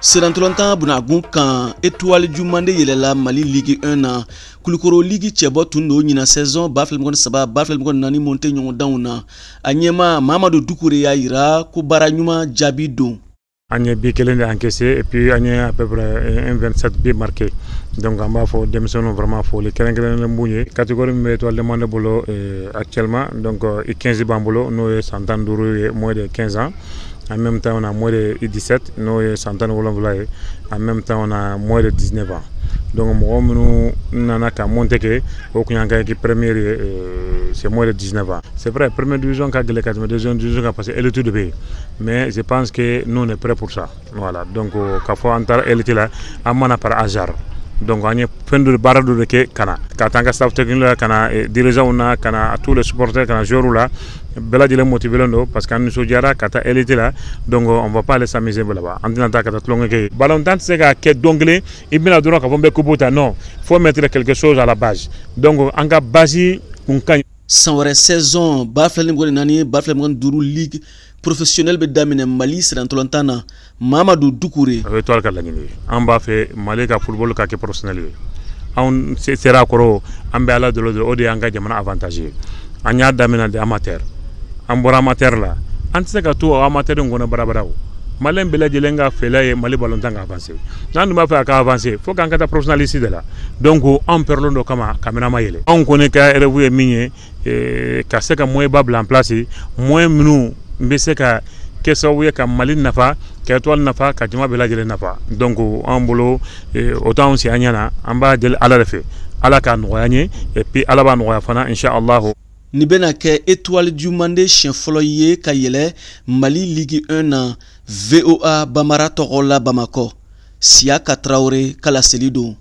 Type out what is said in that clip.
Serantolanta bunagun kan étoile jumande yelela Mali Ligue 1 na Kulukoro Ligue Chebo tundo nyina saison baflemgon saba baflemgon nani monte nyongo dauna anyema Mamadou Doucouré ya ira ko baranyuma jabi don Agné bi kelende encaissé et puis Agné à peu près 1,27 bi marqué. Donc on va faut démissionner vraiment faut les keren le mbouye catégorie mais étoile demande bolo actuellement donc 15 bambolo nous Santan Dourou moins de 15 ans. En même temps, on a moins de 17, nous sommes en même temps, on a moins de 19 ans. Donc, nous avons qu'à monter que première, c'est moins de 19 ans. C'est vrai, première division, deuxième division, a passé l'étude de pays. Mais je pense que nous, on est prêts pour ça. Voilà. Donc, quand faut entrer l'étude là, on a par hasard. Donc, on a fait de barre de Kana. Quand on a staff technique, Kana, dirigeant, Kana, tous les supporters, Kana, joueurs là. Bella dit le motivé parce qu'on nous diara kata elle était là donc on va pas laisser s'amuser là-bas en disant kata tlonge ballon tant c'est que d'ongler il bien droit qu'on va couper non faut mettre quelque chose à la base donc en cas base on gagne sans saison baflem ngoni nani baflem ngon duru ligue professionnel be damine Mali Serantolantana Mamadou Doucouré étoile kala ngini en bas fait Mali ka football ka professionnel on c'est raccord en bas là de l'autre odi engagé mana avantagé anya damina de amateur ambora amateur la antise ka to amateur ngona barabara Malin bela jelenga fela Mali ballon tanga avancer nan ma fa ka avancer faut kan kata professionnaliste de là donc on perlondo kama caméra mayele on connaît ka revu minye ka se ka moy bable en place moy minu mbese ka kesawiye ka Mali nafa ka étoile nafa ka jama bela jelen nafa donc en bolo autant si anyana amba del ala refe ala ka noyanye et puis ala ba noya fana inshallah ni bena ke étoile du mandé chien foloye kayele Mali Ligue 1 na VOA Bamara Togola Bamako Siaka Traoré Kala Selido